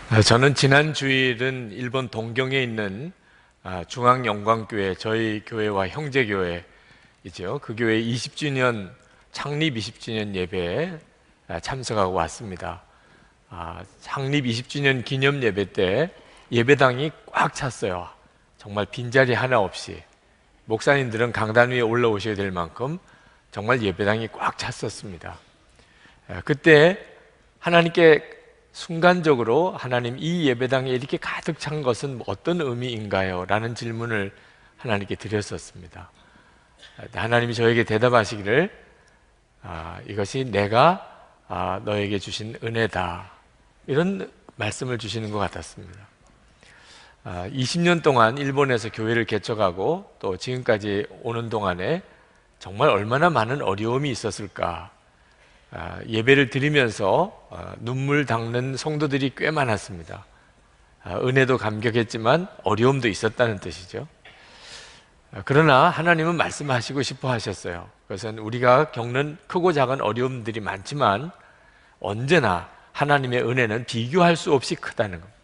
저는 지난 주일은 일본 동경에 있는 중앙영광교회, 저희 교회와 형제교회이죠. 그 교회 20주년, 창립 20주년 예배에 참석하고 왔습니다. 창립 20주년 기념 예배 때 예배당이 꽉 찼어요. 정말 빈자리 하나 없이. 목사님들은 강단 위에 올라오셔야 될 만큼 정말 예배당이 꽉 찼었습니다. 그때 하나님께 순간적으로 하나님, 이 예배당에 이렇게 가득 찬 것은 어떤 의미인가요? 라는 질문을 하나님께 드렸었습니다. 하나님이 저에게 대답하시기를 이것이 내가 너에게 주신 은혜다, 이런 말씀을 주시는 것 같았습니다. 20년 동안 일본에서 교회를 개척하고 또 지금까지 오는 동안에 정말 얼마나 많은 어려움이 있었을까. 예배를 드리면서 눈물 닦는 성도들이 꽤 많았습니다. 은혜도 감격했지만 어려움도 있었다는 뜻이죠. 그러나 하나님은 말씀하시고 싶어 하셨어요. 그것은 우리가 겪는 크고 작은 어려움들이 많지만 언제나 하나님의 은혜는 비교할 수 없이 크다는 겁니다.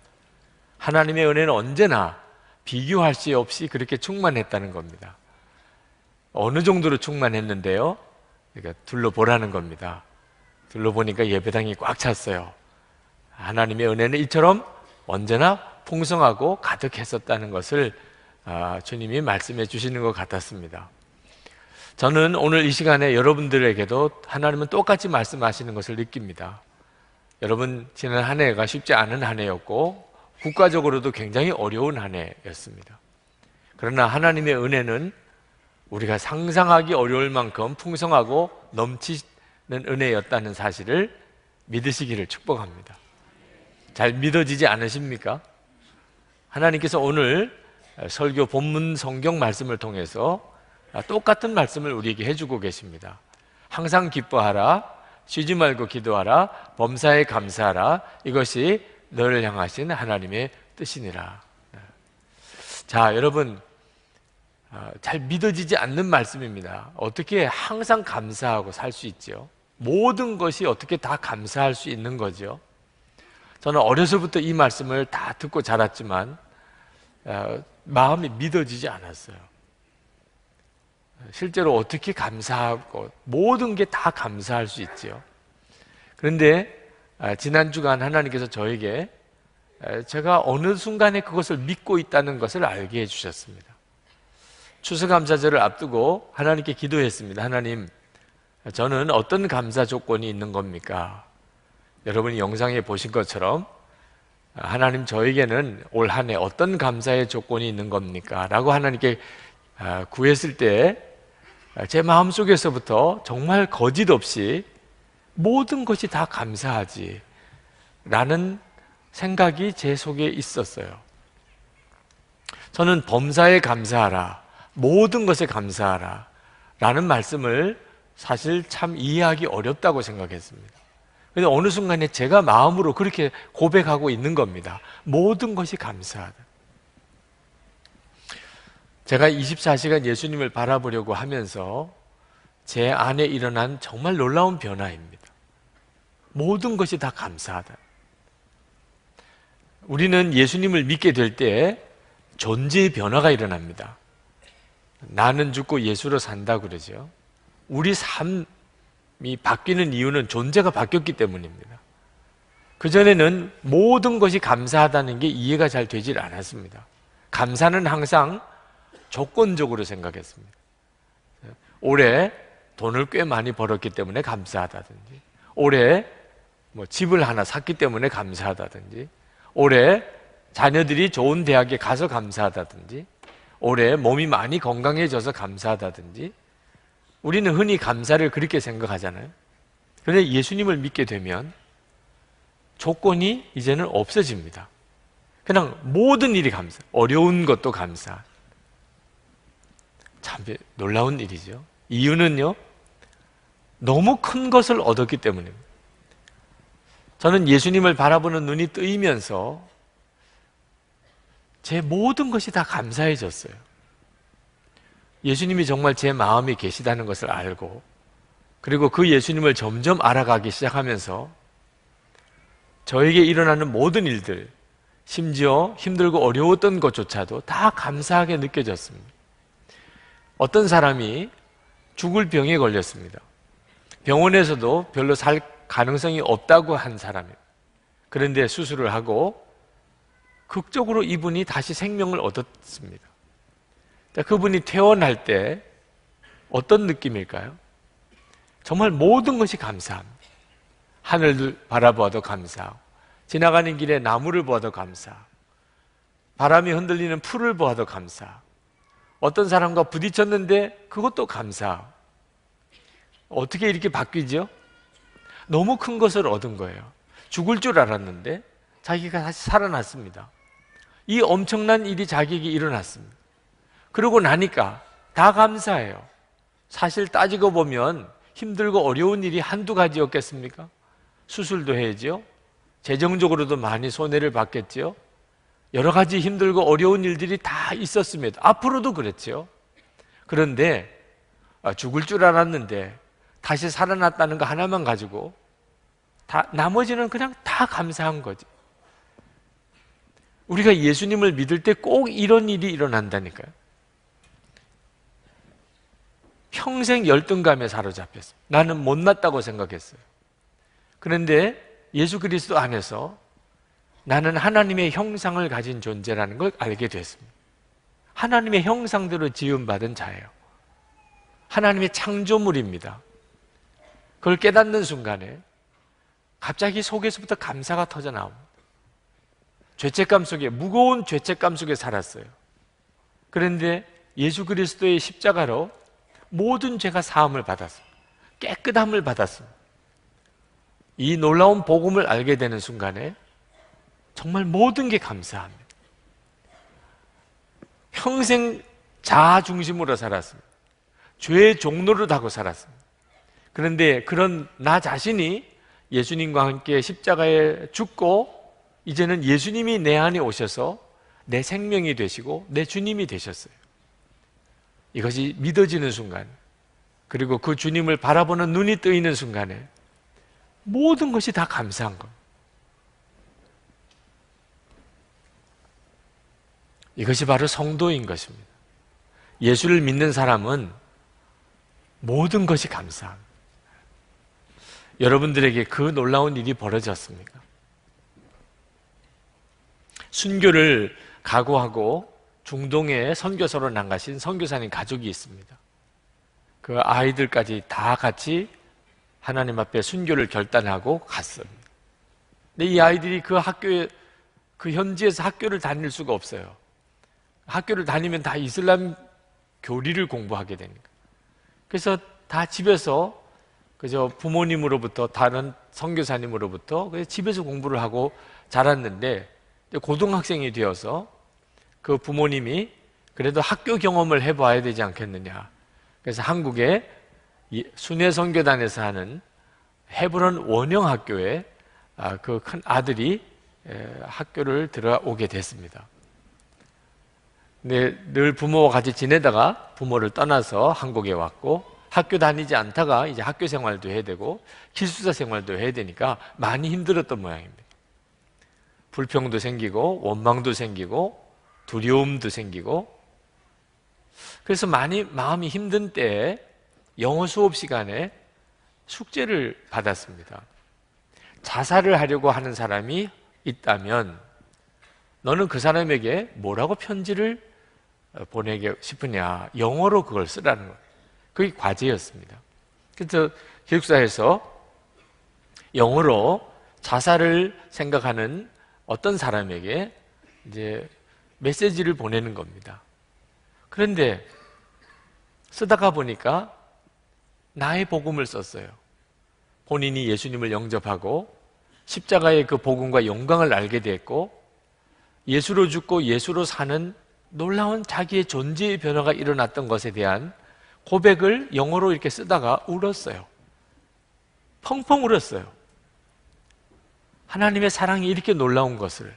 하나님의 은혜는 언제나 비교할 수 없이 그렇게 충만했다는 겁니다. 어느 정도로 충만했는데요? 그러니까 둘러보라는 겁니다. 둘러보니까 예배당이 꽉 찼어요. 하나님의 은혜는 이처럼 언제나 풍성하고 가득했었다는 것을 주님이 말씀해 주시는 것 같았습니다. 저는 오늘 이 시간에 여러분들에게도 하나님은 똑같이 말씀하시는 것을 느낍니다. 여러분, 지난 한 해가 쉽지 않은 한 해였고 국가적으로도 굉장히 어려운 한 해였습니다. 그러나 하나님의 은혜는 우리가 상상하기 어려울 만큼 풍성하고 넘치는 은혜였다는 사실을 믿으시기를 축복합니다. 잘 믿어지지 않으십니까? 하나님께서 오늘 설교 본문 성경 말씀을 통해서 똑같은 말씀을 우리에게 해주고 계십니다. 항상 기뻐하라, 쉬지 말고 기도하라, 범사에 감사하라, 이것이 너를 향하신 하나님의 뜻이니라. 자, 여러분, 잘 믿어지지 않는 말씀입니다. 어떻게 항상 감사하고 살 수 있죠? 모든 것이 어떻게 다 감사할 수 있는 거죠? 저는 어려서부터 이 말씀을 다 듣고 자랐지만 마음이 믿어지지 않았어요. 실제로 어떻게 감사하고 모든 게 다 감사할 수 있죠. 그런데 지난 주간 하나님께서 저에게 제가 어느 순간에 그것을 믿고 있다는 것을 알게 해주셨습니다. 추수감사절을 앞두고 하나님께 기도했습니다. 하나님, 저는 어떤 감사 조건이 있는 겁니까? 여러분이 영상에 보신 것처럼 하나님, 저에게는 올 한 해 어떤 감사의 조건이 있는 겁니까? 라고 하나님께 구했을 때 제 마음속에서부터 정말 거짓 없이 모든 것이 다 감사하지 라는 생각이 제 속에 있었어요. 저는 범사에 감사하라, 모든 것에 감사하라 라는 말씀을 사실 참 이해하기 어렵다고 생각했습니다. 그런데 어느 순간에 제가 마음으로 그렇게 고백하고 있는 겁니다. 모든 것이 감사하다. 제가 24시간 예수님을 바라보려고 하면서 제 안에 일어난 정말 놀라운 변화입니다. 모든 것이 다 감사하다. 우리는 예수님을 믿게 될 때 존재의 변화가 일어납니다. 나는 죽고 예수로 산다 그러죠. 우리 삶이 바뀌는 이유는 존재가 바뀌었기 때문입니다. 그전에는 모든 것이 감사하다는 게 이해가 잘 되질 않았습니다. 감사는 항상 조건적으로 생각했습니다. 올해 돈을 꽤 많이 벌었기 때문에 감사하다든지, 올해 집을 하나 샀기 때문에 감사하다든지, 올해 자녀들이 좋은 대학에 가서 감사하다든지, 올해 몸이 많이 건강해져서 감사하다든지, 우리는 흔히 감사를 그렇게 생각하잖아요. 그런데 예수님을 믿게 되면 조건이 이제는 없어집니다. 그냥 모든 일이 감사, 어려운 것도 감사. 참 놀라운 일이죠. 이유는요, 너무 큰 것을 얻었기 때문입니다. 저는 예수님을 바라보는 눈이 뜨이면서 제 모든 것이 다 감사해졌어요. 예수님이 정말 제 마음에 계시다는 것을 알고, 그리고 그 예수님을 점점 알아가기 시작하면서 저에게 일어나는 모든 일들, 심지어 힘들고 어려웠던 것조차도 다 감사하게 느껴졌습니다. 어떤 사람이 죽을 병에 걸렸습니다. 병원에서도 별로 살 가능성이 없다고 한 사람이에요. 그런데 수술을 하고 극적으로 이분이 다시 생명을 얻었습니다. 그분이 퇴원할 때 어떤 느낌일까요? 정말 모든 것이 감사합니다. 하늘을 바라보아도 감사하고, 지나가는 길에 나무를 보아도 감사하고, 바람이 흔들리는 풀을 보아도 감사하고, 어떤 사람과 부딪혔는데 그것도 감사하고. 어떻게 이렇게 바뀌죠? 너무 큰 것을 얻은 거예요. 죽을 줄 알았는데 자기가 다시 살아났습니다. 이 엄청난 일이 자기에게 일어났습니다. 그러고 나니까 다 감사해요. 사실 따지고 보면 힘들고 어려운 일이 한두 가지였겠습니까? 수술도 해야죠. 재정적으로도 많이 손해를 봤겠죠. 여러 가지 힘들고 어려운 일들이 다 있었습니다. 앞으로도 그랬죠. 그런데 죽을 줄 알았는데 다시 살아났다는 거 하나만 가지고 나머지는 그냥 다 감사한 거죠. 우리가 예수님을 믿을 때 꼭 이런 일이 일어난다니까요. 평생 열등감에 사로잡혔어요. 나는 못났다고 생각했어요. 그런데 예수 그리스도 안에서 나는 하나님의 형상을 가진 존재라는 걸 알게 됐습니다. 하나님의 형상대로 지음받은 자예요. 하나님의 창조물입니다. 그걸 깨닫는 순간에 갑자기 속에서부터 감사가 터져 나옵니다. 죄책감 속에, 무거운 죄책감 속에 살았어요. 그런데 예수 그리스도의 십자가로 모든 죄가 사함을 받았습니다. 깨끗함을 받았습니다. 이 놀라운 복음을 알게 되는 순간에 정말 모든 게 감사합니다. 평생 자아 중심으로 살았습니다. 죄의 종로를 타고 살았습니다. 그런데 그런 나 자신이 예수님과 함께 십자가에 죽고 이제는 예수님이 내 안에 오셔서 내 생명이 되시고 내 주님이 되셨어요. 이것이 믿어지는 순간, 그리고 그 주님을 바라보는 눈이 뜨이는 순간에 모든 것이 다 감사한 겁니다. 이것이 바로 성도인 것입니다. 예수를 믿는 사람은 모든 것이 감사합니다. 여러분들에게 그 놀라운 일이 벌어졌습니까? 순교를 각오하고 중동에 선교사로 나가신 선교사님 가족이 있습니다. 그 아이들까지 다 같이 하나님 앞에 순교를 결단하고 갔습니다. 근데 이 아이들이 그 학교에, 그 현지에서 학교를 다닐 수가 없어요. 학교를 다니면 다 이슬람 교리를 공부하게 되니까. 그래서 다 집에서 그저 부모님으로부터, 다른 선교사님으로부터 그래서 집에서 공부를 하고 자랐는데, 고등학생이 되어서 그 부모님이 그래도 학교 경험을 해봐야 되지 않겠느냐. 그래서 한국의 순회 선교단에서 하는 헤브론 원형 학교에 그 큰 아들이 학교를 들어오게 됐습니다. 근데 늘 부모와 같이 지내다가 부모를 떠나서 한국에 왔고, 학교 다니지 않다가 이제 학교 생활도 해야 되고 기숙사 생활도 해야 되니까 많이 힘들었던 모양입니다. 불평도 생기고 원망도 생기고 두려움도 생기고, 그래서 많이 마음이 힘든 때에 영어 수업 시간에 숙제를 받았습니다. 자살을 하려고 하는 사람이 있다면 너는 그 사람에게 뭐라고 편지를 보내고 싶으냐, 영어로 그걸 쓰라는 거예요. 그게 과제였습니다. 그래서 기숙사에서 영어로 자살을 생각하는 어떤 사람에게 이제 메시지를 보내는 겁니다. 그런데 쓰다가 보니까 나의 복음을 썼어요. 본인이 예수님을 영접하고 십자가의 그 복음과 영광을 알게 됐고, 예수로 죽고 예수로 사는 놀라운 자기의 존재의 변화가 일어났던 것에 대한 고백을 영어로 이렇게 쓰다가 울었어요. 펑펑 울었어요. 하나님의 사랑이 이렇게 놀라운 것을,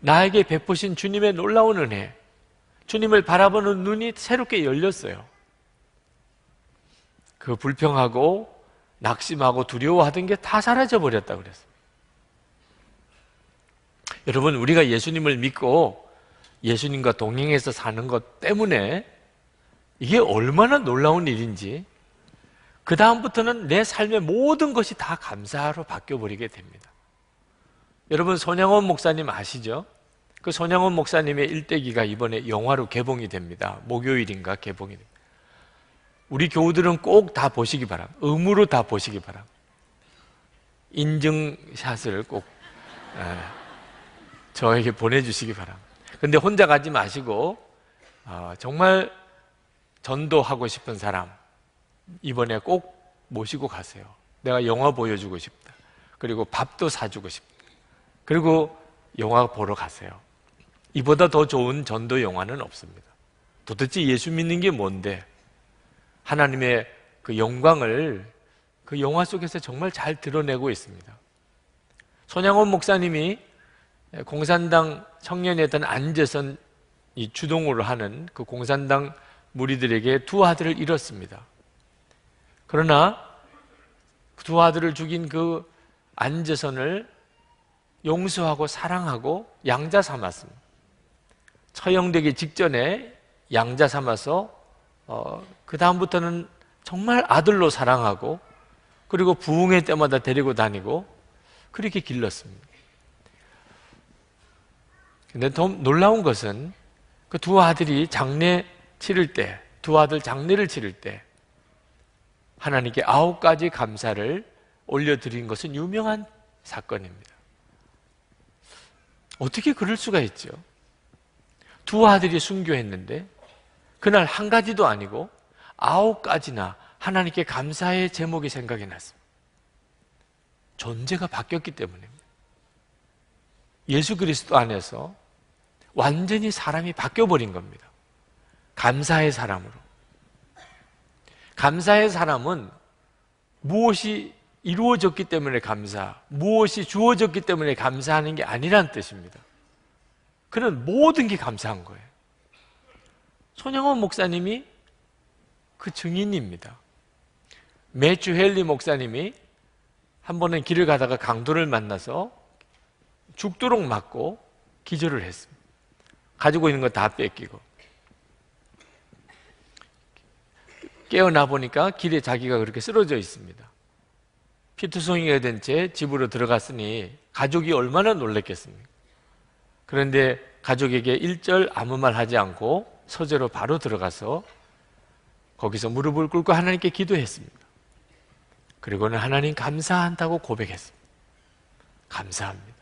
나에게 베푸신 주님의 놀라운 은혜, 주님을 바라보는 눈이 새롭게 열렸어요. 그 불평하고 낙심하고 두려워하던 게 다 사라져 버렸다고 그랬어요. 여러분, 우리가 예수님을 믿고 예수님과 동행해서 사는 것 때문에 이게 얼마나 놀라운 일인지, 그 다음부터는 내 삶의 모든 것이 다 감사로 바뀌어버리게 됩니다. 여러분, 손양원 목사님 아시죠? 그 손양원 목사님의 일대기가 이번에 영화로 개봉이 됩니다. 목요일인가 개봉이 됩니다. 우리 교우들은 꼭 다 보시기 바랍니다. 의무로 다 보시기 바랍니다. 인증샷을 꼭 저에게 보내주시기 바랍니다. 근데 혼자 가지 마시고 정말 전도하고 싶은 사람 이번에 꼭 모시고 가세요. 내가 영화 보여주고 싶다. 그리고 밥도 사주고 싶다. 그리고 영화 보러 가세요. 이보다 더 좋은 전도 영화는 없습니다. 도대체 예수 믿는 게 뭔데? 하나님의 그 영광을 그 영화 속에서 정말 잘 드러내고 있습니다. 손양원 목사님이 공산당 청년이었던 안재선이 주동으로 하는 그 공산당 무리들에게 두 아들을 잃었습니다. 그러나 두 아들을 죽인 그 안재선을 용서하고 사랑하고 양자 삼았습니다. 처형되기 직전에 양자 삼아서 그 다음부터는 정말 아들로 사랑하고 그리고 부흥회 때마다 데리고 다니고 그렇게 길렀습니다. 근데 더 놀라운 것은 그 두 아들이 장례 치를 때, 두 아들 장례를 치를 때 하나님께 9가지 감사를 올려드린 것은 유명한 사건입니다. 어떻게 그럴 수가 있죠? 두 아들이 순교했는데 그날 한 가지도 아니고 9가지나 하나님께 감사의 제목이 생각이 났습니다. 존재가 바뀌었기 때문입니다. 예수 그리스도 안에서 완전히 사람이 바뀌어버린 겁니다. 감사의 사람으로. 감사의 사람은 무엇이 이루어졌기 때문에 감사, 무엇이 주어졌기 때문에 감사하는 게 아니란 뜻입니다. 그는 모든 게 감사한 거예요. 손양원 목사님이 그 증인입니다. 매튜 헨리 목사님이 한 번은 길을 가다가 강도를 만나서 죽도록 맞고 기절을 했습니다. 가지고 있는 거 다 뺏기고 깨어나 보니까 길에 자기가 그렇게 쓰러져 있습니다. 피투성이가 된 채 집으로 들어갔으니 가족이 얼마나 놀랐겠습니까? 그런데 가족에게 1절 아무 말 하지 않고 서재로 바로 들어가서 거기서 무릎을 꿇고 하나님께 기도했습니다. 그리고는 하나님 감사한다고 고백했습니다. 감사합니다.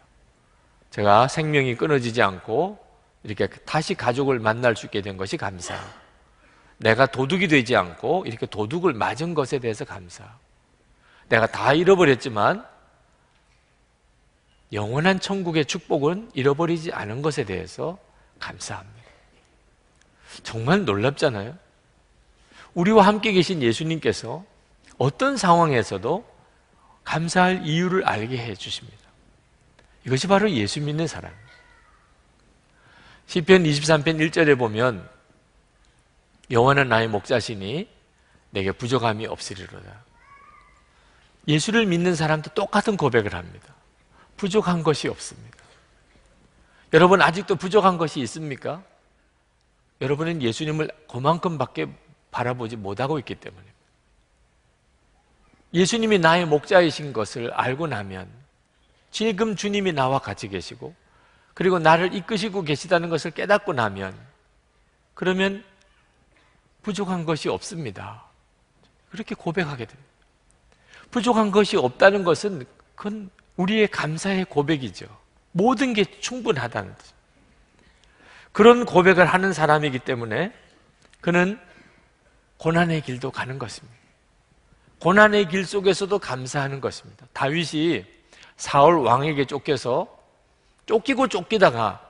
제가 생명이 끊어지지 않고 이렇게 다시 가족을 만날 수 있게 된 것이 감사하고, 내가 도둑이 되지 않고 이렇게 도둑을 맞은 것에 대해서 감사하고, 내가 다 잃어버렸지만 영원한 천국의 축복은 잃어버리지 않은 것에 대해서 감사합니다. 정말 놀랍잖아요. 우리와 함께 계신 예수님께서 어떤 상황에서도 감사할 이유를 알게 해주십니다. 이것이 바로 예수 믿는 사람입니다. 시편 23편 1절에 보면 여호와는 나의 목자시니 내게 부족함이 없으리로다. 예수를 믿는 사람도 똑같은 고백을 합니다. 부족한 것이 없습니다. 여러분, 아직도 부족한 것이 있습니까? 여러분은 예수님을 그만큼밖에 바라보지 못하고 있기 때문입니다. 예수님이 나의 목자이신 것을 알고 나면, 지금 주님이 나와 같이 계시고 그리고 나를 이끄시고 계시다는 것을 깨닫고 나면, 그러면 부족한 것이 없습니다. 그렇게 고백하게 됩니다. 부족한 것이 없다는 것은 그건 우리의 감사의 고백이죠. 모든 게 충분하다는 뜻. 그런 고백을 하는 사람이기 때문에 그는 고난의 길도 가는 것입니다. 고난의 길 속에서도 감사하는 것입니다. 다윗이 사울 왕에게 쫓기고 쫓기다가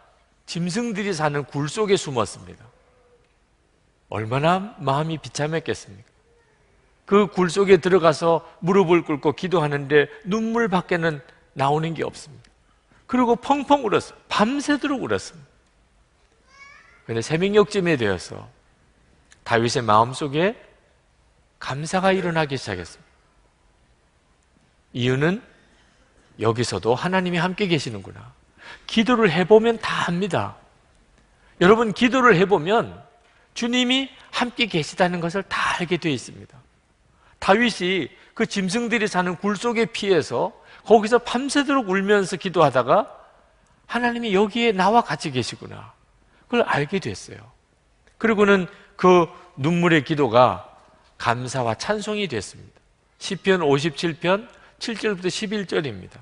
짐승들이 사는 굴 속에 숨었습니다. 얼마나 마음이 비참했겠습니까? 그 굴 속에 들어가서 무릎을 꿇고 기도하는데 눈물밖에는 나오는 게 없습니다. 그리고 펑펑 울었어요. 밤새도록 울었습니다. 그런데 새벽녘쯤에 되어서 다윗의 마음속에 감사가 일어나기 시작했습니다. 이유는 여기서도 하나님이 함께 계시는구나. 기도를 해보면 다 합니다. 여러분, 기도를 해보면 주님이 함께 계시다는 것을 다 알게 되어 있습니다. 다윗이 그 짐승들이 사는 굴 속에 피해서 거기서 밤새도록 울면서 기도하다가 하나님이 여기에 나와 같이 계시구나, 그걸 알게 됐어요. 그리고는 그 눈물의 기도가 감사와 찬송이 됐습니다. 시편 57편 7절부터 11절입니다.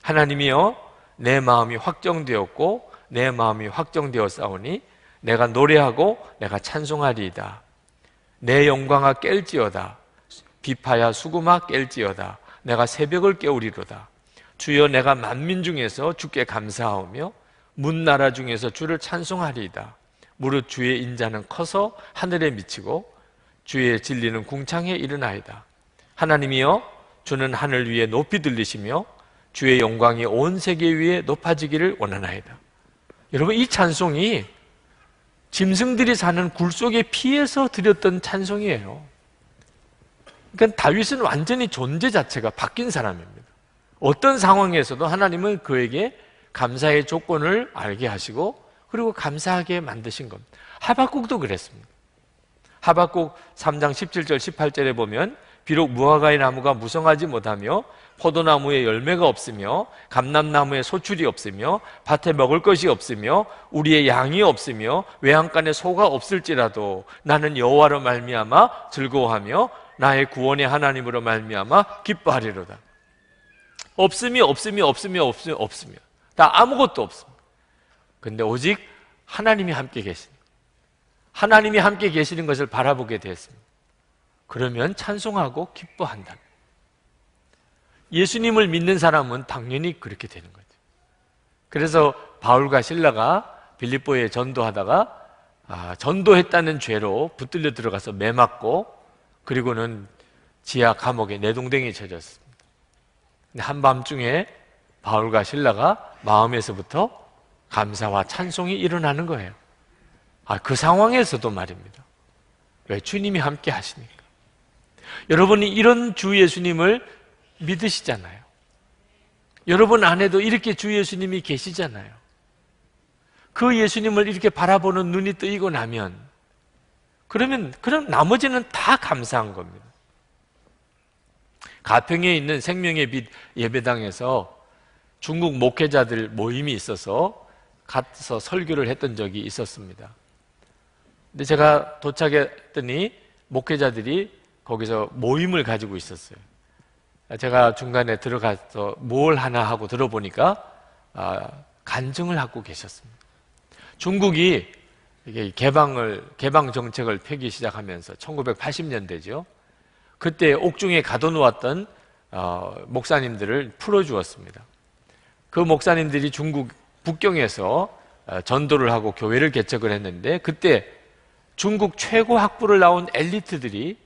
하나님이여, 내 마음이 확정되었고 내 마음이 확정되었사오니 내가 노래하고 내가 찬송하리이다. 내 영광아 깰지어다. 비파야 수금아 깰지어다. 내가 새벽을 깨우리로다. 주여, 내가 만민 중에서 주께 감사하오며 문나라 중에서 주를 찬송하리이다. 무릇 주의 인자는 커서 하늘에 미치고 주의 진리는 궁창에 이르나이다. 하나님이여, 주는 하늘 위에 높이 들리시며 주의 영광이 온 세계 위에 높아지기를 원하나이다. 여러분, 이 찬송이 짐승들이 사는 굴 속에 피해서 드렸던 찬송이에요. 그러니까 다윗은 완전히 존재 자체가 바뀐 사람입니다. 어떤 상황에서도 하나님은 그에게 감사의 조건을 알게 하시고 그리고 감사하게 만드신 겁니다. 하박국도 그랬습니다. 하박국 3장 17절 18절에 보면 비록 무화과의 나무가 무성하지 못하며 포도나무에 열매가 없으며 감람나무에 소출이 없으며 밭에 먹을 것이 없으며 우리의 양이 없으며 외양간에 소가 없을지라도 나는 여호와로 말미암아 즐거워하며 나의 구원의 하나님으로 말미암아 기뻐하리로다. 없으며 다 아무것도 없습니다. 근데 오직 하나님이 함께 계신, 하나님이 함께 계시는 것을 바라보게 되었습니다. 그러면 찬송하고 기뻐한다. 예수님을 믿는 사람은 당연히 그렇게 되는 거죠. 그래서 바울과 실라가 빌립보에 전도하다가 전도했다는 죄로 붙들려 들어가서 매맞고 그리고는 지하 감옥에 내동댕이 쳐졌습니다. 근데 한밤중에 바울과 실라가 마음에서부터 감사와 찬송이 일어나는 거예요. 그 상황에서도 말입니다. 왜? 주님이 함께 하시니까. 여러분이 이런 주 예수님을 믿으시잖아요. 여러분 안에도 이렇게 주 예수님이 계시잖아요. 그 예수님을 이렇게 바라보는 눈이 뜨이고 나면 그럼 나머지는 다 감사한 겁니다. 가평에 있는 생명의 빛 예배당에서 중국 목회자들 모임이 있어서 가서 설교를 했던 적이 있었습니다. 근데 제가 도착했더니 목회자들이 거기서 모임을 가지고 있었어요. 제가 중간에 들어가서 뭘 하나 하고 들어보니까 간증을 하고 계셨습니다. 중국이 개방 정책을 펴기 시작하면서 1980년대죠. 그때 옥중에 가둬놓았던 목사님들을 풀어주었습니다. 그 목사님들이 중국 북경에서 전도를 하고 교회를 개척을 했는데 그때 중국 최고 학부를 나온 엘리트들이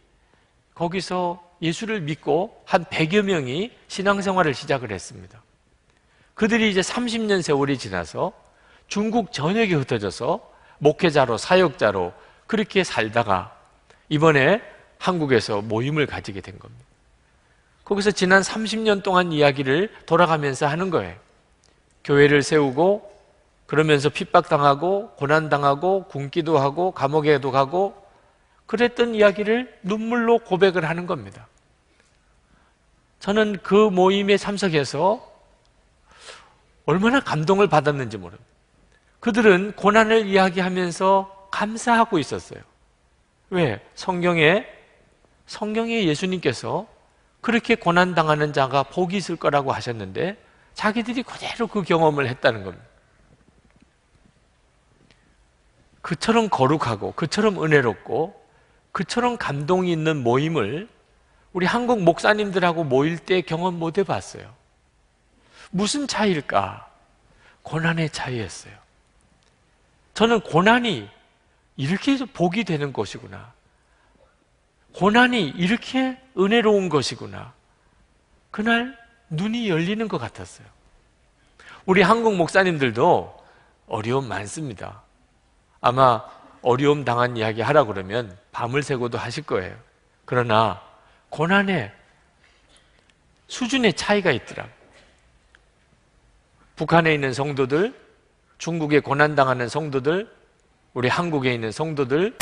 거기서 예수를 믿고 한 100여 명이 신앙생활을 시작을 했습니다. 그들이 이제 30년 세월이 지나서 중국 전역에 흩어져서 목회자로 사역자로 그렇게 살다가 이번에 한국에서 모임을 가지게 된 겁니다. 거기서 지난 30년 동안 이야기를 돌아가면서 하는 거예요. 교회를 세우고 그러면서 핍박당하고 고난당하고 굶기도 하고 감옥에도 가고 그랬던 이야기를 눈물로 고백을 하는 겁니다. 저는 그 모임에 참석해서 얼마나 감동을 받았는지 모릅니다. 그들은 고난을 이야기하면서 감사하고 있었어요. 왜? 성경에 예수님께서 그렇게 고난당하는 자가 복이 있을 거라고 하셨는데 자기들이 그대로 그 경험을 했다는 겁니다. 그처럼 거룩하고 그처럼 은혜롭고 그처럼 감동이 있는 모임을 우리 한국 목사님들하고 모일 때 경험 못 해봤어요. 무슨 차이일까? 고난의 차이였어요. 저는 고난이 이렇게 복이 되는 것이구나. 고난이 이렇게 은혜로운 것이구나. 그날 눈이 열리는 것 같았어요. 우리 한국 목사님들도 어려움 많습니다. 아마 어려움 당한 이야기 하라 그러면 밤을 새고도 하실 거예요. 그러나 고난의 수준의 차이가 있더라. 북한에 있는 성도들, 중국에 고난당하는 성도들, 우리 한국에 있는 성도들,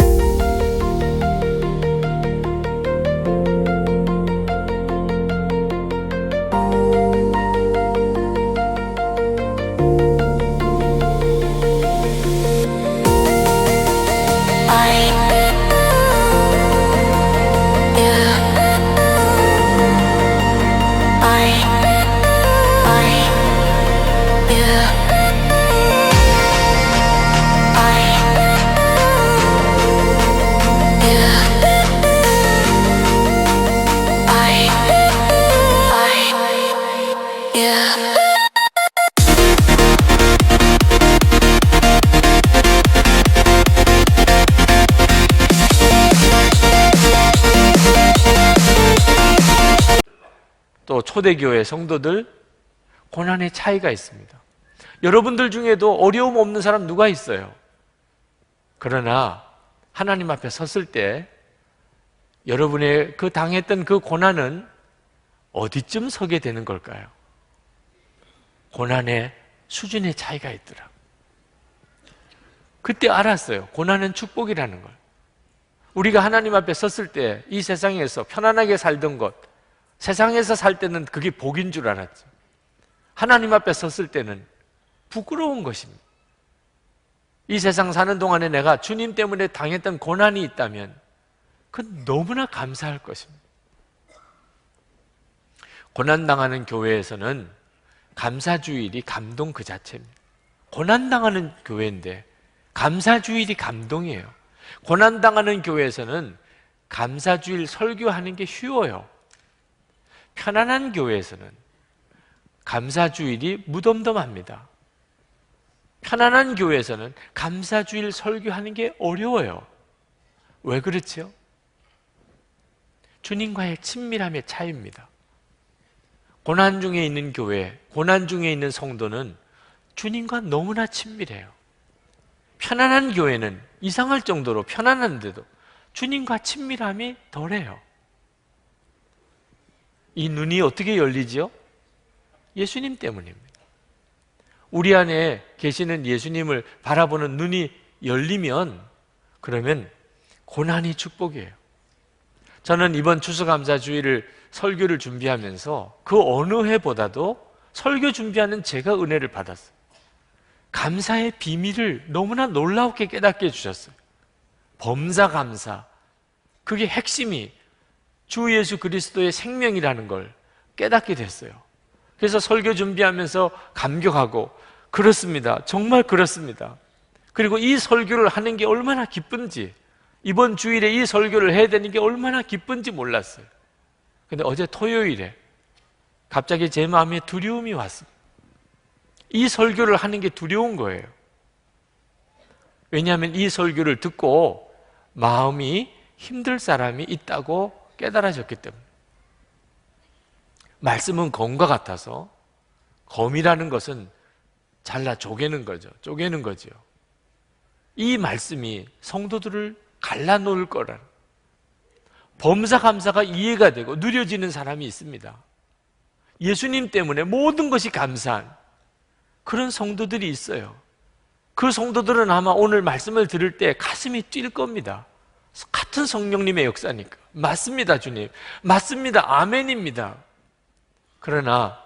또 초대교회 성도들, 고난의 차이가 있습니다. 여러분들 중에도 어려움 없는 사람 누가 있어요? 그러나 하나님 앞에 섰을 때 여러분의 그 당했던 그 고난은 어디쯤 서게 되는 걸까요? 고난의 수준의 차이가 있더라. 그때 알았어요. 고난은 축복이라는 걸. 우리가 하나님 앞에 섰을 때 이 세상에서 편안하게 살던 것, 세상에서 살 때는 그게 복인 줄 알았죠. 하나님 앞에 섰을 때는 부끄러운 것입니다. 이 세상 사는 동안에 내가 주님 때문에 당했던 고난이 있다면 그건 너무나 감사할 것입니다. 고난당하는 교회에서는 감사주일이 감동 그 자체입니다. 고난당하는 교회인데 감사주일이 감동이에요. 고난당하는 교회에서는 감사주일 설교하는 게 쉬워요. 편안한 교회에서는 감사주일이 무덤덤합니다. 편안한 교회에서는 감사주일 설교하는 게 어려워요. 왜 그렇죠? 주님과의 친밀함의 차이입니다. 고난 중에 있는 교회, 고난 중에 있는 성도는 주님과 너무나 친밀해요. 편안한 교회는 이상할 정도로 편안한데도 주님과 친밀함이 덜해요. 이 눈이 어떻게 열리죠? 예수님 때문입니다. 우리 안에 계시는 예수님을 바라보는 눈이 열리면 그러면 고난이 축복이에요. 저는 이번 추수감사주일을 설교를 준비하면서 그 어느 해보다도 설교 준비하는 제가 은혜를 받았어요. 감사의 비밀을 너무나 놀랍게 깨닫게 해주셨어요. 범사감사, 그게 핵심이 주 예수 그리스도의 생명이라는 걸 깨닫게 됐어요. 그래서 설교 준비하면서 감격하고, 그렇습니다, 정말 그렇습니다. 그리고 이 설교를 하는 게 얼마나 기쁜지, 이번 주일에 이 설교를 해야 되는 게 얼마나 기쁜지 몰랐어요. 근데 어제 토요일에 갑자기 제 마음에 두려움이 왔습니다. 이 설교를 하는 게 두려운 거예요. 왜냐하면 이 설교를 듣고 마음이 힘들 사람이 있다고 깨달아졌기 때문에. 말씀은 검과 같아서, 검이라는 것은 잘라 쪼개는 거죠. 쪼개는 거죠. 이 말씀이 성도들을 갈라놓을 거라는, 범사감사가 이해가 되고 누려지는 사람이 있습니다. 예수님 때문에 모든 것이 감사한 그런 성도들이 있어요. 그 성도들은 아마 오늘 말씀을 들을 때 가슴이 뛸 겁니다. 같은 성령님의 역사니까. 맞습니다, 주님. 맞습니다. 아멘입니다. 그러나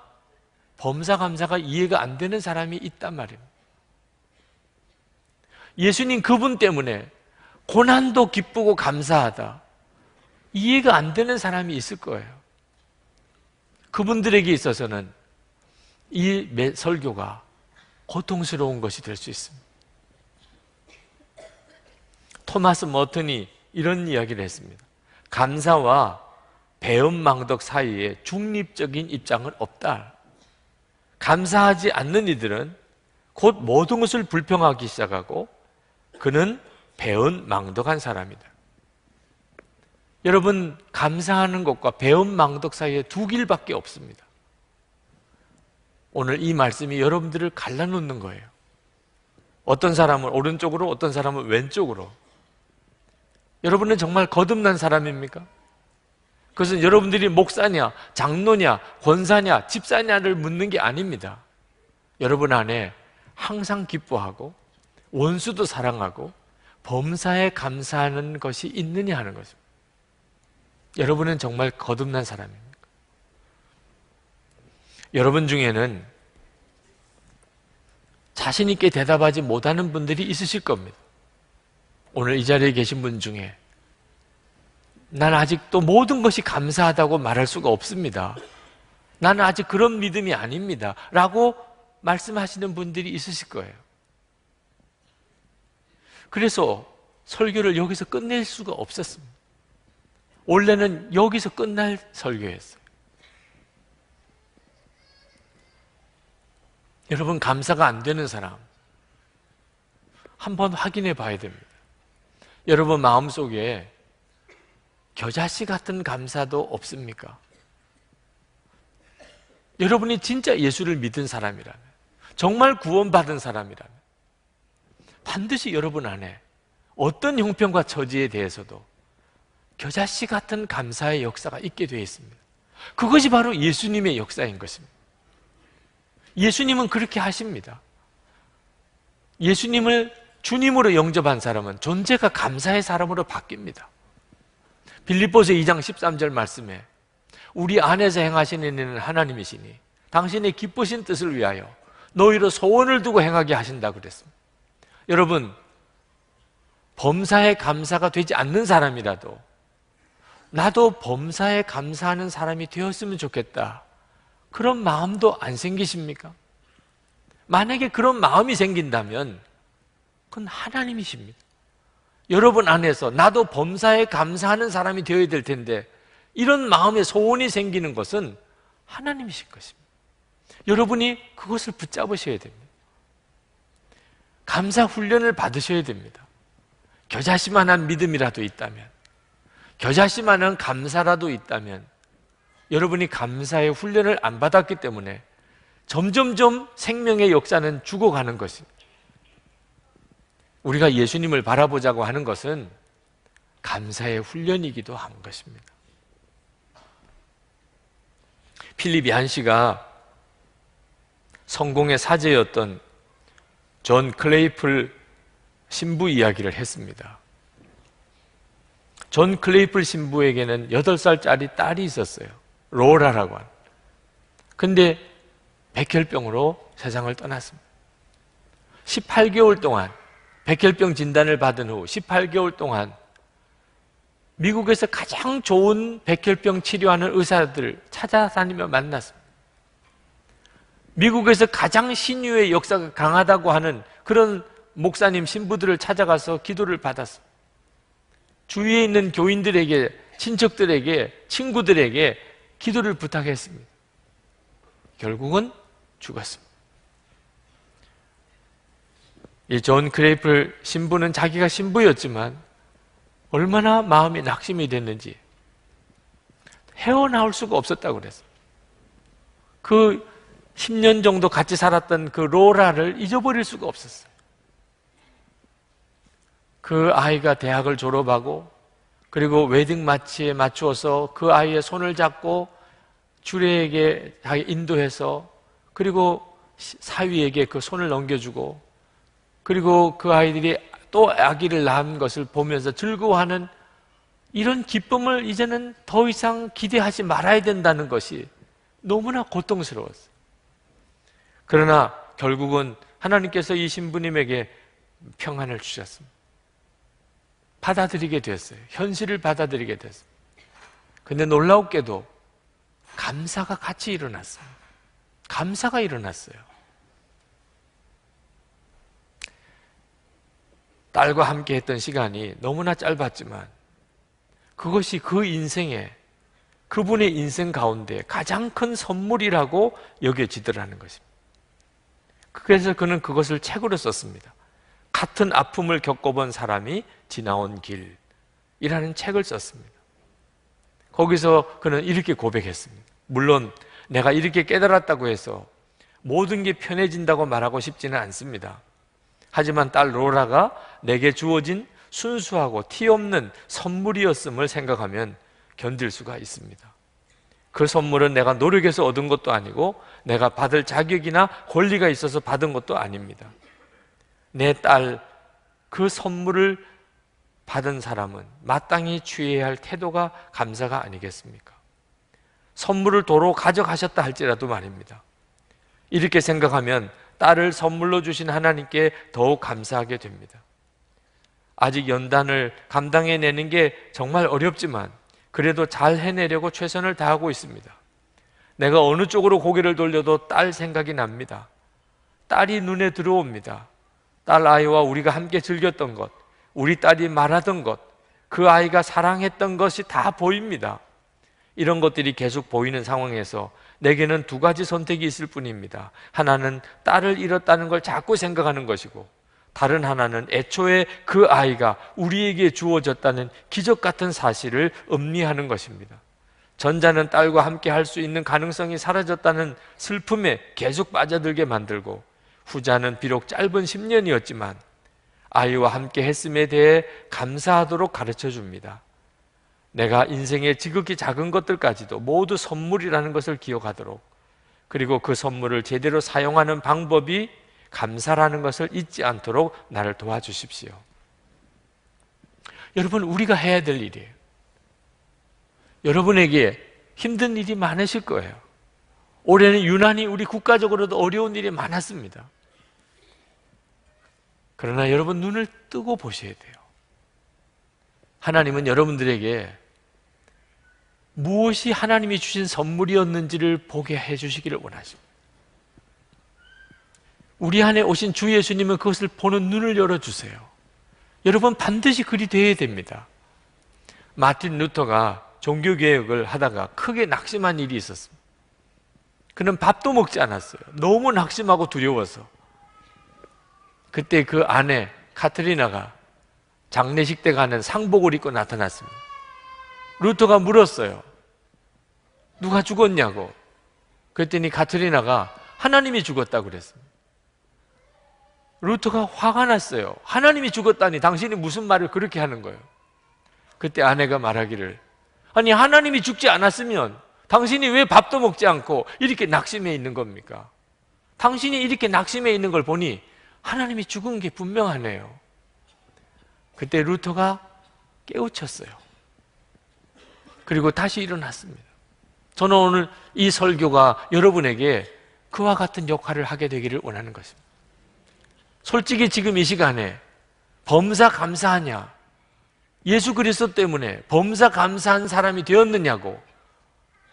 범사감사가 이해가 안 되는 사람이 있단 말입니다. 예수님 그분 때문에 고난도 기쁘고 감사하다, 이해가 안 되는 사람이 있을 거예요. 그분들에게 있어서는 이 설교가 고통스러운 것이 될 수 있습니다. 토마스 머튼이 이런 이야기를 했습니다. 감사와 배은망덕 사이에 중립적인 입장은 없다. 감사하지 않는 이들은 곧 모든 것을 불평하기 시작하고 그는 배은망덕한 사람이다. 여러분, 감사하는 것과 배은망덕 사이에 두 길밖에 없습니다. 오늘 이 말씀이 여러분들을 갈라놓는 거예요. 어떤 사람은 오른쪽으로, 어떤 사람은 왼쪽으로. 여러분은 정말 거듭난 사람입니까? 그것은 여러분들이 목사냐, 장로냐, 권사냐, 집사냐를 묻는 게 아닙니다. 여러분 안에 항상 기뻐하고 원수도 사랑하고 범사에 감사하는 것이 있느냐 하는 것입니다. 여러분은 정말 거듭난 사람입니까? 여러분 중에는 자신 있게 대답하지 못하는 분들이 있으실 겁니다. 오늘 이 자리에 계신 분 중에 난 아직도 모든 것이 감사하다고 말할 수가 없습니다. 나는 아직 그런 믿음이 아닙니다. 라고 말씀하시는 분들이 있으실 거예요. 그래서 설교를 여기서 끝낼 수가 없었습니다. 원래는 여기서 끝날 설교였어요. 여러분, 감사가 안 되는 사람 한번 확인해 봐야 됩니다. 여러분 마음속에 겨자씨 같은 감사도 없습니까? 여러분이 진짜 예수를 믿은 사람이라면, 정말 구원받은 사람이라면 반드시 여러분 안에 어떤 형편과 처지에 대해서도 겨자씨 같은 감사의 역사가 있게 되어 있습니다. 그것이 바로 예수님의 역사인 것입니다. 예수님은 그렇게 하십니다. 예수님을 주님으로 영접한 사람은 존재가 감사의 사람으로 바뀝니다. 빌립보서 2장 13절 말씀에 우리 안에서 행하시는 일은 하나님이시니 당신의 기쁘신 뜻을 위하여 너희로 소원을 두고 행하게 하신다 그랬습니다. 여러분, 범사에 감사가 되지 않는 사람이라도 나도 범사에 감사하는 사람이 되었으면 좋겠다, 그런 마음도 안 생기십니까? 만약에 그런 마음이 생긴다면 그건 하나님이십니다. 여러분 안에서 나도 범사에 감사하는 사람이 되어야 될 텐데 이런 마음의 소원이 생기는 것은 하나님이실 것입니다. 여러분이 그것을 붙잡으셔야 됩니다. 감사 훈련을 받으셔야 됩니다. 겨자씨만한 믿음이라도 있다면, 겨자씨만한 감사라도 있다면 여러분이 감사의 훈련을 안 받았기 때문에 점점점 생명의 역사는 죽어가는 것입니다. 우리가 예수님을 바라보자고 하는 것은 감사의 훈련이기도 한 것입니다. 필립 얀시가 성공의 사제였던 존 클레이플 신부 이야기를 했습니다. 존 클레이플 신부에게는 8살짜리 딸이 있었어요. 로라라고 하는. 근데 백혈병으로 세상을 떠났습니다. 18개월 동안 백혈병 진단을 받은 후 18개월 동안 미국에서 가장 좋은 백혈병 치료하는 의사들을 찾아다니며 만났습니다. 미국에서 가장 신유의 역사가 강하다고 하는 그런 목사님, 신부들을 찾아가서 기도를 받았습니다. 주위에 있는 교인들에게, 친척들에게, 친구들에게 기도를 부탁했습니다. 결국은 죽었습니다. 이 존 크레이플 신부는 자기가 신부였지만 얼마나 마음이 낙심이 됐는지 헤어나올 수가 없었다고 그랬어요. 그 10년 정도 같이 살았던 그 로라를 잊어버릴 수가 없었어요. 그 아이가 대학을 졸업하고 그리고 웨딩 마치에 맞추어서 그 아이의 손을 잡고 주례에게 인도해서 그리고 사위에게 그 손을 넘겨주고 그리고 그 아이들이 또 아기를 낳은 것을 보면서 즐거워하는 이런 기쁨을 이제는 더 이상 기대하지 말아야 된다는 것이 너무나 고통스러웠어요. 그러나 결국은 하나님께서 이 신부님에게 평안을 주셨습니다. 받아들이게 됐어요. 현실을 받아들이게 됐어요. 근데 놀라웠게도 감사가 같이 일어났어요. 감사가 일어났어요. 딸과 함께 했던 시간이 너무나 짧았지만 그것이 그 인생에, 그분의 인생 가운데 가장 큰 선물이라고 여겨지더라는 것입니다. 그래서 그는 그것을 책으로 썼습니다. 같은 아픔을 겪어본 사람이 지나온 길이라는 책을 썼습니다. 거기서 그는 이렇게 고백했습니다. 물론 내가 이렇게 깨달았다고 해서 모든 게 편해진다고 말하고 싶지는 않습니다. 하지만 딸 로라가 내게 주어진 순수하고 티 없는 선물이었음을 생각하면 견딜 수가 있습니다. 그 선물은 내가 노력해서 얻은 것도 아니고 내가 받을 자격이나 권리가 있어서 받은 것도 아닙니다. 내 딸, 그 선물을 받은 사람은 마땅히 취해야 할 태도가 감사가 아니겠습니까? 선물을 도로 가져가셨다 할지라도 말입니다. 이렇게 생각하면 딸을 선물로 주신 하나님께 더욱 감사하게 됩니다. 아직 연단을 감당해내는 게 정말 어렵지만 그래도 잘 해내려고 최선을 다하고 있습니다. 내가 어느 쪽으로 고개를 돌려도 딸 생각이 납니다. 딸이 눈에 들어옵니다. 딸 아이와 우리가 함께 즐겼던 것, 우리 딸이 말하던 것, 그 아이가 사랑했던 것이 다 보입니다. 이런 것들이 계속 보이는 상황에서 내게는 두 가지 선택이 있을 뿐입니다. 하나는 딸을 잃었다는 걸 자꾸 생각하는 것이고, 다른 하나는 애초에 그 아이가 우리에게 주어졌다는 기적 같은 사실을 음미하는 것입니다. 전자는 딸과 함께 할 수 있는 가능성이 사라졌다는 슬픔에 계속 빠져들게 만들고, 후자는 비록 짧은 10년이었지만 아이와 함께 했음에 대해 감사하도록 가르쳐 줍니다. 내가 인생의 지극히 작은 것들까지도 모두 선물이라는 것을 기억하도록, 그리고 그 선물을 제대로 사용하는 방법이 감사라는 것을 잊지 않도록 나를 도와주십시오. 여러분, 우리가 해야 될 일이에요. 여러분에게 힘든 일이 많으실 거예요. 올해는 유난히 우리 국가적으로도 어려운 일이 많았습니다. 그러나 여러분, 눈을 뜨고 보셔야 돼요. 하나님은 여러분들에게 무엇이 하나님이 주신 선물이었는지를 보게 해주시기를 원하십니다. 우리 안에 오신 주 예수님은 그것을 보는 눈을 열어주세요. 여러분, 반드시 그리 되어야 됩니다. 마틴 루터가 종교개혁을 하다가 크게 낙심한 일이 있었습니다. 그는 밥도 먹지 않았어요. 너무 낙심하고 두려워서. 그때 그 아내 카트리나가 장례식 때 가는 상복을 입고 나타났습니다. 루터가 물었어요. 누가 죽었냐고. 그랬더니 카트리나가 하나님이 죽었다고 그랬습니다. 루터가 화가 났어요. 하나님이 죽었다니 당신이 무슨 말을 그렇게 하는 거예요? 그때 아내가 말하기를, 아니 하나님이 죽지 않았으면 당신이 왜 밥도 먹지 않고 이렇게 낙심해 있는 겁니까? 당신이 이렇게 낙심해 있는 걸 보니 하나님이 죽은 게 분명하네요. 그때 루터가 깨우쳤어요. 그리고 다시 일어났습니다. 저는 오늘 이 설교가 여러분에게 그와 같은 역할을 하게 되기를 원하는 것입니다. 솔직히 지금 이 시간에 범사 감사하냐, 예수 그리스도 때문에 범사 감사한 사람이 되었느냐고,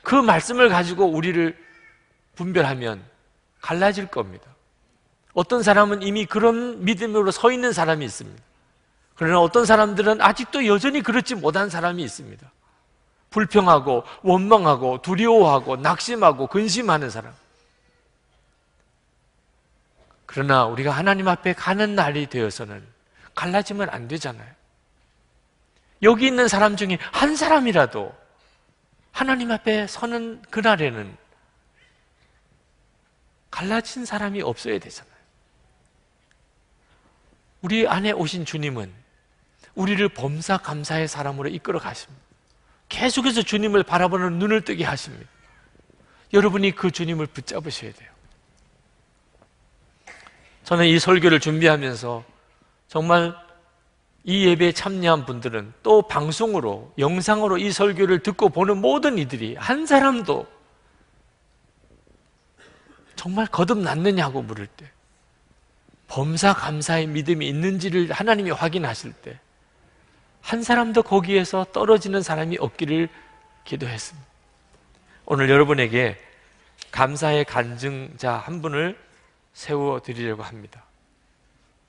그 말씀을 가지고 우리를 분별하면 갈라질 겁니다. 어떤 사람은 이미 그런 믿음으로 서 있는 사람이 있습니다. 그러나 어떤 사람들은 아직도 여전히 그렇지 못한 사람이 있습니다. 불평하고 원망하고 두려워하고 낙심하고 근심하는 사람. 그러나 우리가 하나님 앞에 가는 날이 되어서는 갈라지면 안 되잖아요. 여기 있는 사람 중에 한 사람이라도 하나님 앞에 서는 그날에는 갈라진 사람이 없어야 되잖아요. 우리 안에 오신 주님은 우리를 범사 감사의 사람으로 이끌어 가십니다. 계속해서 주님을 바라보는 눈을 뜨게 하십니다. 여러분이 그 주님을 붙잡으셔야 돼요. 저는 이 설교를 준비하면서 정말 이 예배에 참여한 분들은 또 방송으로, 영상으로 이 설교를 듣고 보는 모든 이들이 한 사람도 정말 거듭났느냐고 물을 때, 범사 감사의 믿음이 있는지를 하나님이 확인하실 때 한 사람도 거기에서 떨어지는 사람이 없기를 기도했습니다. 오늘 여러분에게 감사의 간증자 한 분을 세워드리려고 합니다.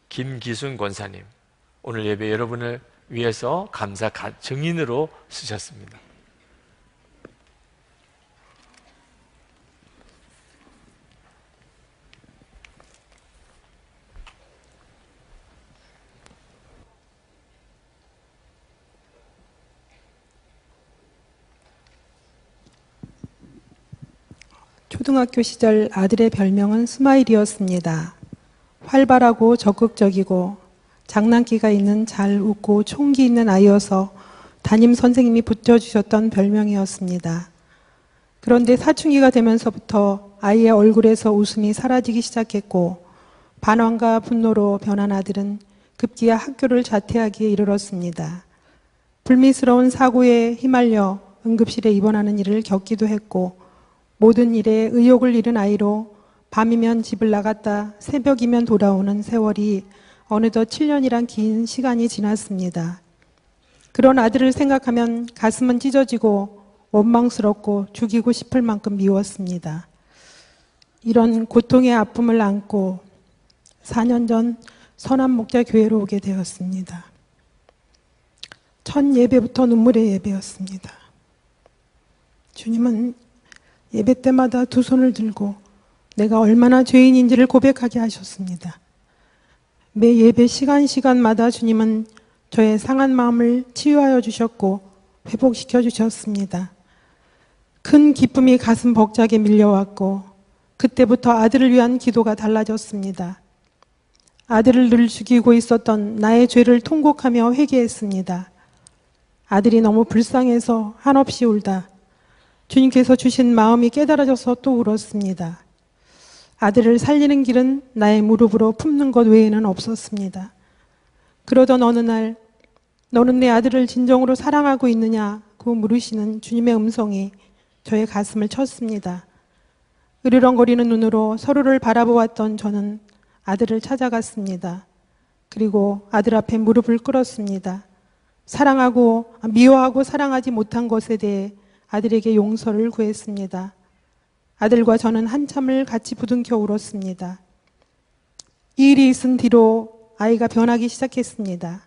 김기순 권사님, 오늘 예배 여러분을 위해서 감사 증인으로 쓰셨습니다. 초등학교 시절 아들의 별명은 스마일이었습니다. 활발하고 적극적이고 장난기가 있는 잘 웃고 총기 있는 아이여서 담임 선생님이 붙여주셨던 별명이었습니다. 그런데 사춘기가 되면서부터 아이의 얼굴에서 웃음이 사라지기 시작했고 반항과 분노로 변한 아들은 급기야 학교를 자퇴하기에 이르렀습니다. 불미스러운 사고에 휘말려 응급실에 입원하는 일을 겪기도 했고 모든 일에 의욕을 잃은 아이로 밤이면 집을 나갔다 새벽이면 돌아오는 세월이 어느덧 7년이란 긴 시간이 지났습니다. 그런 아들을 생각하면 가슴은 찢어지고 원망스럽고 죽이고 싶을 만큼 미웠습니다. 이런 고통의 아픔을 안고 4년 전 선한목자교회로 오게 되었습니다. 첫 예배부터 눈물의 예배였습니다. 주님은 예배 때마다 두 손을 들고 내가 얼마나 죄인인지를 고백하게 하셨습니다. 매 예배 시간마다 주님은 저의 상한 마음을 치유하여 주셨고 회복시켜 주셨습니다. 큰 기쁨이 가슴 벅차게 밀려왔고 그때부터 아들을 위한 기도가 달라졌습니다. 아들을 늘 죽이고 있었던 나의 죄를 통곡하며 회개했습니다. 아들이 너무 불쌍해서 한없이 울다 주님께서 주신 마음이 깨달아져서 또 울었습니다. 아들을 살리는 길은 나의 무릎으로 품는 것 외에는 없었습니다. 그러던 어느 날 너는 내 아들을 진정으로 사랑하고 있느냐고 물으시는 주님의 음성이 저의 가슴을 쳤습니다. 으르렁거리는 눈으로 서로를 바라보았던 저는 아들을 찾아갔습니다. 그리고 아들 앞에 무릎을 꿇었습니다. 미워하고 사랑하지 못한 것에 대해 아들에게 용서를 구했습니다. 아들과 저는 한참을 같이 부둥켜 울었습니다. 이 일이 있은 뒤로 아이가 변하기 시작했습니다.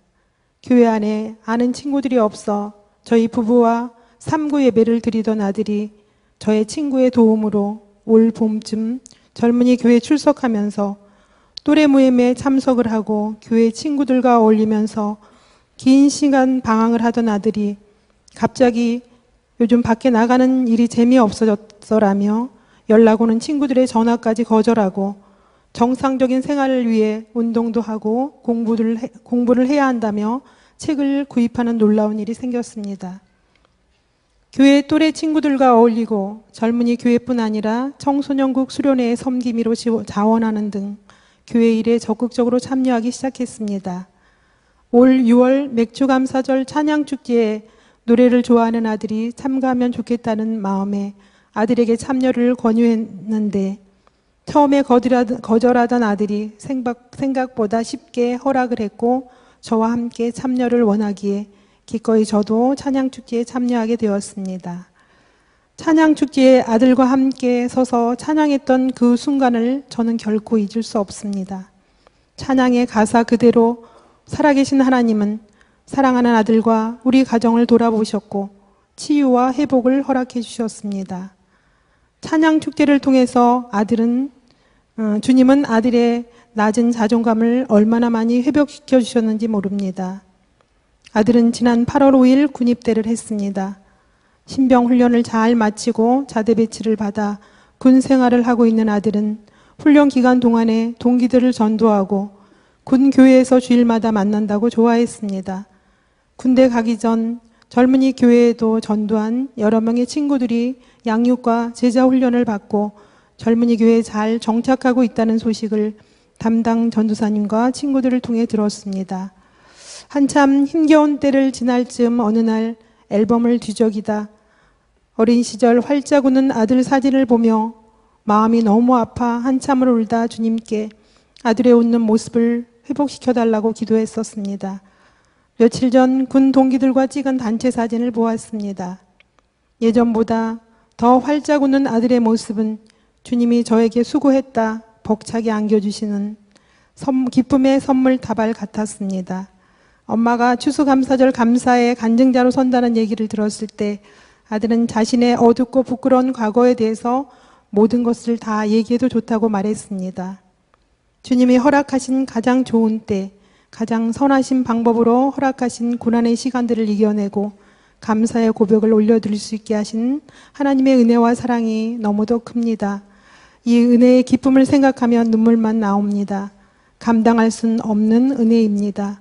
교회 안에 아는 친구들이 없어 저희 부부와 삼구 예배를 드리던 아들이 저의 친구의 도움으로 올 봄쯤 젊은이 교회 출석하면서 또래 모임에 참석을 하고 교회 친구들과 어울리면서 긴 시간 방황을 하던 아들이 갑자기 요즘 밖에 나가는 일이 재미없어졌어라며 연락 오는 친구들의 전화까지 거절하고 정상적인 생활을 위해 운동도 하고 공부를 해야 한다며 책을 구입하는 놀라운 일이 생겼습니다. 교회 또래 친구들과 어울리고 젊은이 교회뿐 아니라 청소년국 수련회에 섬기미로 자원하는 등 교회 일에 적극적으로 참여하기 시작했습니다. 올 6월 맥주감사절 찬양축제에 노래를 좋아하는 아들이 참가하면 좋겠다는 마음에 아들에게 참여를 권유했는데 처음에 거절하던 아들이 생각보다 쉽게 허락을 했고 저와 함께 참여를 원하기에 기꺼이 저도 찬양축제에 참여하게 되었습니다. 찬양축제에 아들과 함께 서서 찬양했던 그 순간을 저는 결코 잊을 수 없습니다. 찬양의 가사 그대로 살아계신 하나님은 사랑하는 아들과 우리 가정을 돌아보셨고 치유와 회복을 허락해 주셨습니다. 찬양축제를 통해서 주님은 아들의 낮은 자존감을 얼마나 많이 회복시켜 주셨는지 모릅니다. 아들은 지난 8월 5일 군입대를 했습니다. 신병 훈련을 잘 마치고 자대 배치를 받아 군 생활을 하고 있는 아들은 훈련 기간 동안에 동기들을 전도하고 군 교회에서 주일마다 만난다고 좋아했습니다. 군대 가기 전 젊은이 교회에도 전도한 여러 명의 친구들이 양육과 제자 훈련을 받고 젊은이 교회에 잘 정착하고 있다는 소식을 담당 전도사님과 친구들을 통해 들었습니다. 한참 힘겨운 때를 지날 즈음 어느 날 앨범을 뒤적이다 어린 시절 활짝 웃는 아들 사진을 보며 마음이 너무 아파 한참을 울다 주님께 아들의 웃는 모습을 회복시켜달라고 기도했었습니다. 며칠 전 군 동기들과 찍은 단체 사진을 보았습니다. 예전보다 더 활짝 웃는 아들의 모습은 주님이 저에게 수고했다 벅차게 안겨주시는 기쁨의 선물 다발 같았습니다. 엄마가 추수감사절 감사에 간증자로 선다는 얘기를 들었을 때 아들은 자신의 어둡고 부끄러운 과거에 대해서 모든 것을 다 얘기해도 좋다고 말했습니다. 주님이 허락하신 가장 좋은 때, 가장 선하신 방법으로 허락하신 고난의 시간들을 이겨내고 감사의 고백을 올려드릴 수 있게 하신 하나님의 은혜와 사랑이 너무도 큽니다. 이 은혜의 기쁨을 생각하면 눈물만 나옵니다. 감당할 수는 없는 은혜입니다.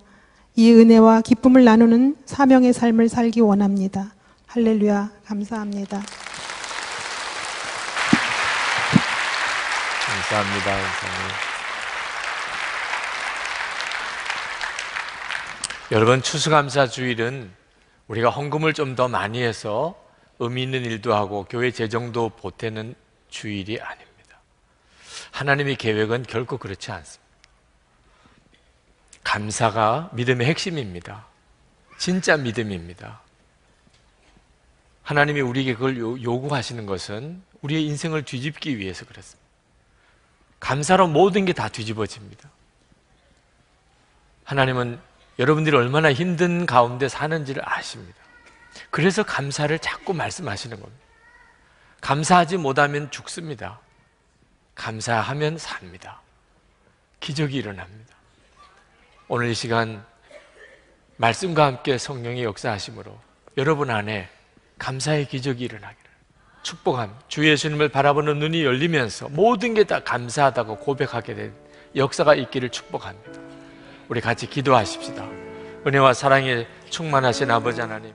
이 은혜와 기쁨을 나누는 사명의 삶을 살기 원합니다. 할렐루야, 감사합니다. 감사합니다, 목사님. 여러분, 추수감사 주일은 우리가 헌금을 좀 더 많이 해서 의미 있는 일도 하고 교회 재정도 보태는 주일이 아닙니다. 하나님의 계획은 결코 그렇지 않습니다. 감사가 믿음의 핵심입니다. 진짜 믿음입니다. 하나님이 우리에게 그걸 요구하시는 것은 우리의 인생을 뒤집기 위해서 그렇습니다. 감사로 모든 게 다 뒤집어집니다. 하나님은 여러분들이 얼마나 힘든 가운데 사는지를 아십니다. 그래서 감사를 자꾸 말씀하시는 겁니다. 감사하지 못하면 죽습니다. 감사하면 삽니다. 기적이 일어납니다. 오늘 이 시간 말씀과 함께 성령의 역사하심으로 여러분 안에 감사의 기적이 일어나기를 축복합니다. 주 예수님을 바라보는 눈이 열리면서 모든 게 다 감사하다고 고백하게 된 역사가 있기를 축복합니다. 우리 같이 기도하십시다. 은혜와 사랑에 충만하신 아버지 하나님,